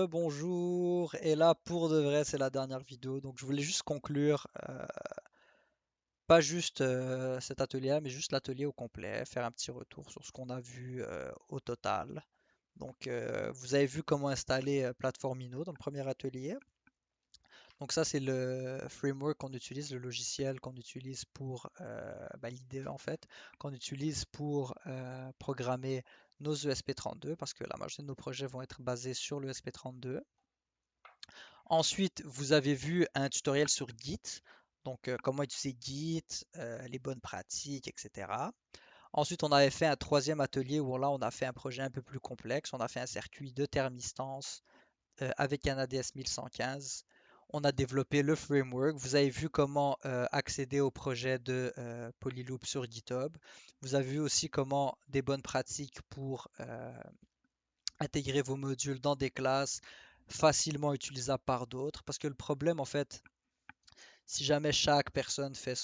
Bonjour. Et là, pour de vrai, c'est la dernière vidéo. Donc, je voulais juste conclure, pas juste cet atelier, mais juste l'atelier au complet, faire un petit retour sur ce qu'on a vu au total. Donc, vous avez vu comment installer Platformino dans le premier atelier. Donc, ça, c'est le framework qu'on utilise, le logiciel qu'on utilise pour l'IDE en fait, qu'on utilise pour programmer nos ESP32 parce que la majorité de nos projets vont être basés sur le ESP32. Ensuite, vous avez vu un tutoriel sur Git, donc comment utiliser Git, les bonnes pratiques, etc. Ensuite, on avait fait un troisième atelier où là, on a fait un projet un peu plus complexe. On a fait un circuit de thermistance avec un ADS 1115. On a développé le framework. Vous avez vu comment accéder au projet de Polyloop sur GitHub. Vous avez vu aussi comment des bonnes pratiques pour intégrer vos modules dans des classes facilement utilisables par d'autres. Parce que le problème, en fait, si jamais chaque personne fait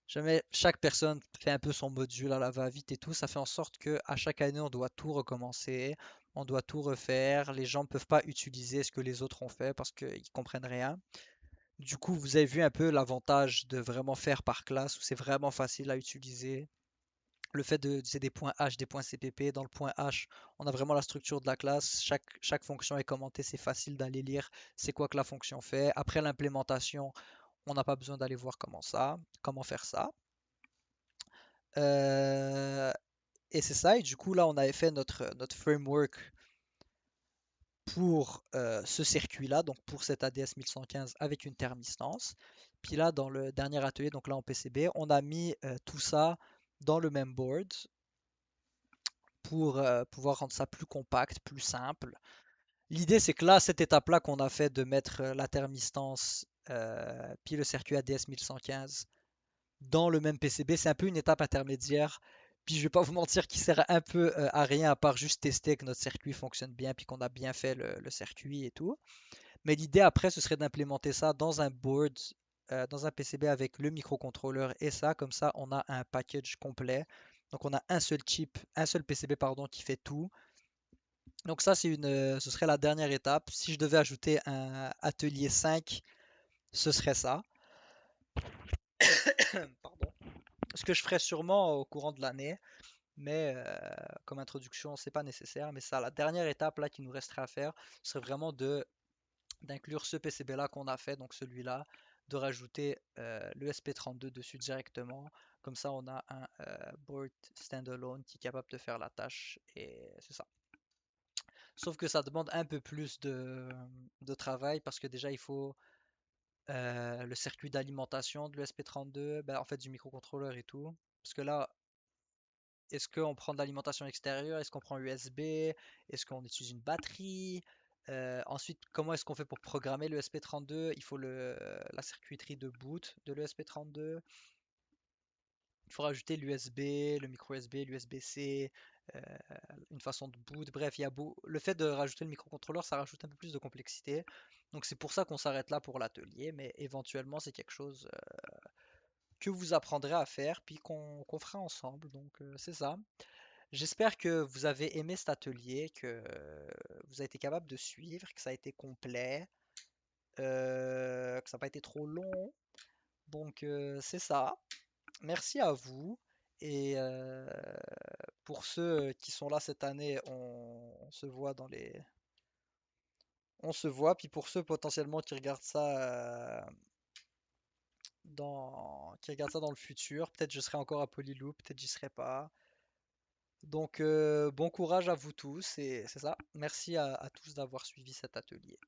jamais chaque personne fait un peu son module à la va-vite et tout, ça fait en sorte que à chaque année, on doit tout recommencer, on doit tout refaire. Les gens ne peuvent pas utiliser ce que les autres ont fait parce qu'ils comprennent rien. Du coup, vous avez vu un peu l'avantage de vraiment faire par classe où c'est vraiment facile à utiliser. Le fait d'utiliser des points H, des points CPP, dans le point H, on a vraiment la structure de la classe. Chaque fonction est commentée, c'est facile d'aller lire c'est quoi que la fonction fait. Après l'implémentation, on n'a pas besoin d'aller voir comment faire ça. Euh, et c'est ça. Et du coup, là, on avait fait notre framework pour ce circuit-là, donc pour cet ADS 1115 avec une thermistance. Puis là, dans le dernier atelier, donc là en PCB, on a mis tout ça dans le même board pour pouvoir rendre ça plus compact, plus simple. L'idée, c'est que là, cette étape-là qu'on a fait de mettre la thermistance puis le circuit ADS 1115 dans le même PCB, c'est un peu une étape intermédiaire. Puis je vais pas vous mentir qu'il sert un peu à rien à part juste tester que notre circuit fonctionne bien puis qu'on a bien fait le circuit et tout. Mais l'idée après, ce serait d'implémenter ça dans un board, dans un PCB avec le microcontrôleur et ça, comme ça, on a un package complet. Donc on a un seul chip, un seul PCB pardon, qui fait tout. Donc ça, ce serait la dernière étape. Si je devais ajouter un atelier 5, ce serait ça. Pardon. Ce que je ferais sûrement au courant de l'année, mais comme introduction, c'est pas nécessaire. Mais ça, la dernière étape là qui nous resterait à faire, serait vraiment de d'inclure ce PCB là qu'on a fait, donc celui-là, de rajouter le SP32 dessus directement. Comme ça, on a un board standalone qui est capable de faire la tâche et c'est ça. Sauf que ça demande un peu plus de travail parce que déjà il faut le circuit d'alimentation de l'ESP32, ben, en fait du microcontrôleur et tout. Parce que là, est-ce qu'on prend de l'alimentation extérieure? Est-ce qu'on prend USB? Est-ce qu'on utilise une batterie? Ensuite, comment est-ce qu'on fait pour programmer le SP32? Il faut la circuiterie de boot de l'ESP32. Il faut rajouter l'USB, le micro USB, l'USB-C, euh, une façon de boot. Bref, le fait de rajouter le microcontrôleur, ça rajoute un peu plus de complexité. Donc c'est pour ça qu'on s'arrête là pour l'atelier, mais éventuellement c'est quelque chose que vous apprendrez à faire, puis qu'on fera ensemble. Donc c'est ça. J'espère que vous avez aimé cet atelier, que vous avez été capable de suivre, que ça a été complet, que ça n'a pas été trop long. Donc c'est ça. Merci à vous. Et pour ceux qui sont là cette année, on se voit on se voit. Puis pour ceux potentiellement qui regardent ça qui regardent ça dans le futur, peut-être je serai encore à Polyloop, peut-être j'y serai pas. Donc bon courage à vous tous et c'est ça. Merci à tous d'avoir suivi cet atelier.